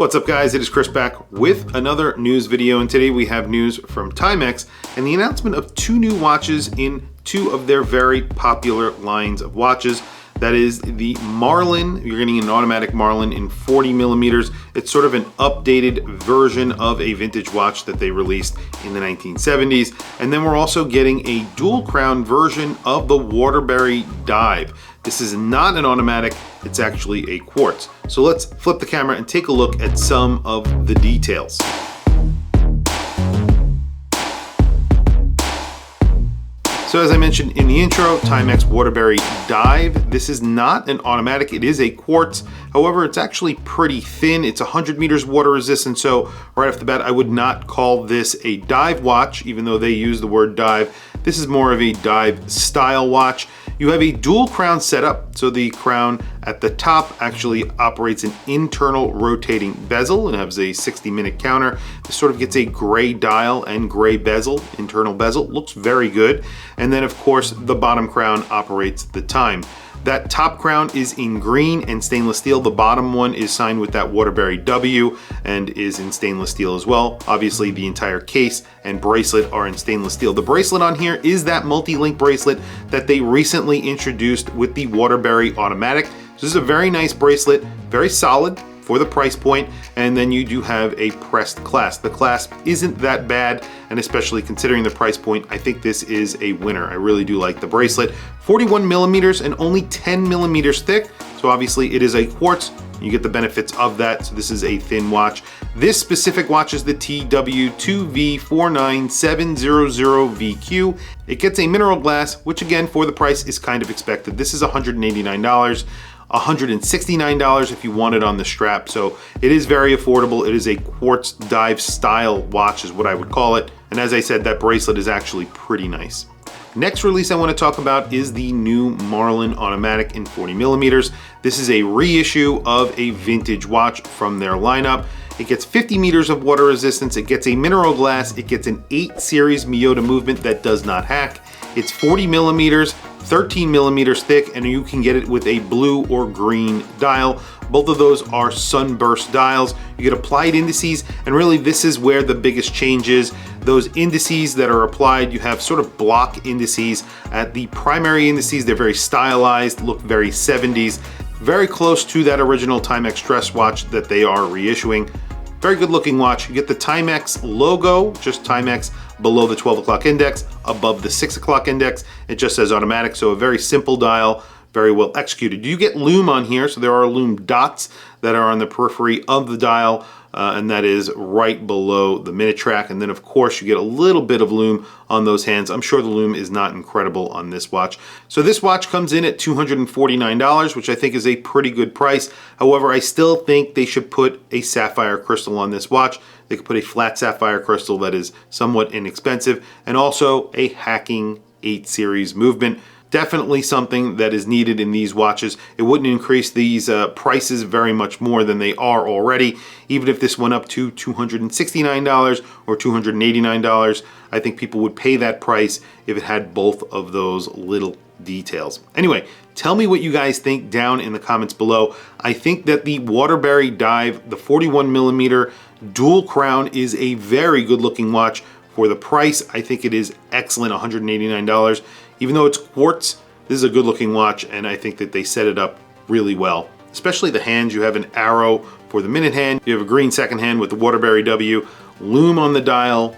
What's up guys, it is Chris back with another news video, and today we have news from TIMEX and the announcement of two new watches in two of their very popular lines of watches. That is the Marlin. You're getting an automatic Marlin in 40 millimeters. It's sort of an updated version of a vintage watch that they released in the 1970s. And then we're also getting a dual crown version of the Waterbury Dive. This is not an automatic, it's actually a quartz. So let's flip the camera and take a look at some of the details. So as I mentioned in the intro, TIMEX Waterbury Dive. This is not an automatic, it is a quartz. However, it's actually pretty thin. It's 100 meters water resistant, so right off the bat, I would not call this a dive watch, even though they use the word dive. This is more of a dive style watch. You have a dual crown setup, so the crown at the top actually operates an internal rotating bezel and has a 60-minute counter. This sort of gets a gray dial and gray bezel, internal bezel. Looks very good. And then of course, the bottom crown operates the time. That top crown is in green and stainless steel. The bottom one is signed with that Waterbury W and is in stainless steel as well. Obviously the entire case and bracelet are in stainless steel. The bracelet on here is that multi-link bracelet that they recently introduced with the Waterbury Automatic. So this is a very nice bracelet, very solid for the price point, and then you do have a pressed clasp. The clasp isn't that bad, and especially considering the price point, I think this is a winner. I really do like the bracelet. 41 millimeters and only 10 millimeters thick, so obviously it is a quartz. You get the benefits of that, so this is a thin watch. This specific watch is the TW2V49700VQ. It gets a mineral glass, which again, for the price is kind of expected. This is $189. $169 if you want it on the strap, so it is very affordable. It is a quartz dive style watch is what I would call it, and as I said, that bracelet is actually pretty nice. Next release I want to talk about is the new Marlin Automatic in 40 millimeters. This is a reissue of a vintage watch from their lineup. It gets 50 meters of water resistance, it gets a mineral glass, it gets an 8 series Miyota movement that does not hack. It's 40 millimeters, 13 millimeters thick, and you can get it with a blue or green dial. Both of those are sunburst dials. You get applied indices, and really this is where the biggest change is. Those indices that are applied, you have sort of block indices. At the primary indices, they're very stylized, look very 70s, very close to that original TIMEX dress watch that they are reissuing. Very good looking watch. You get the TIMEX logo, just TIMEX below the 12 o'clock index, above the 6 o'clock index. It just says automatic, so a very simple dial, very well executed. You get lume on here, so there are lume dots that are on the periphery of the dial, and that is right below the minute track. And then of course you get a little bit of lume on those hands. I'm sure the lume is not incredible on this watch. So this watch comes in at $249, which I think is a pretty good price. However, I still think they should put a sapphire crystal on this watch. They could put a flat sapphire crystal that is somewhat inexpensive, and also a hacking 8 series movement. Definitely something that is needed in these watches. It wouldn't increase these prices very much more than they are already. Even if this went up to $269 or $289, I think people would pay that price if it had both of those little details. Anyway, tell me what you guys think down in the comments below. I think that the Waterbury Dive, the 41 millimeter dual crown, is a very good looking watch. For the price, I think it is excellent, $189. Even though it's quartz, this is a good looking watch, and I think that they set it up really well. Especially the hands, you have an arrow for the minute hand, you have a green second hand with the Waterbury W, lume on the dial.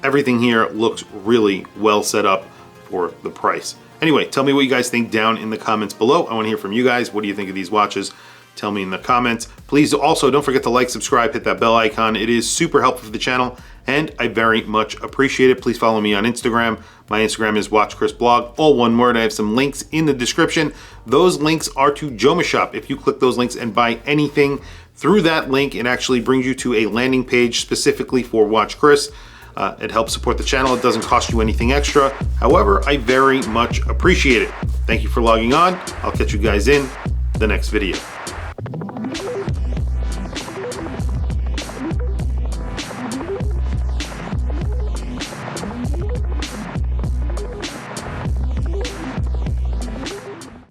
Everything here looks really well set up for the price. Anyway, tell me what you guys think down in the comments below. I want to hear from you guys. What do you think of these watches? Tell me in the comments. Please also don't forget to like, subscribe, hit that bell icon. It is super helpful for the channel, and I very much appreciate it. Please follow me on Instagram. My Instagram is WatchChrisBlog, all one word. I have some links in the description. Those links are to Joma Shop. If you click those links and buy anything through that link, it actually brings you to a landing page specifically for Watch Chris. It helps support the channel. It doesn't cost you anything extra. However, I very much appreciate it. Thank you for logging on. I'll catch you guys in the next video.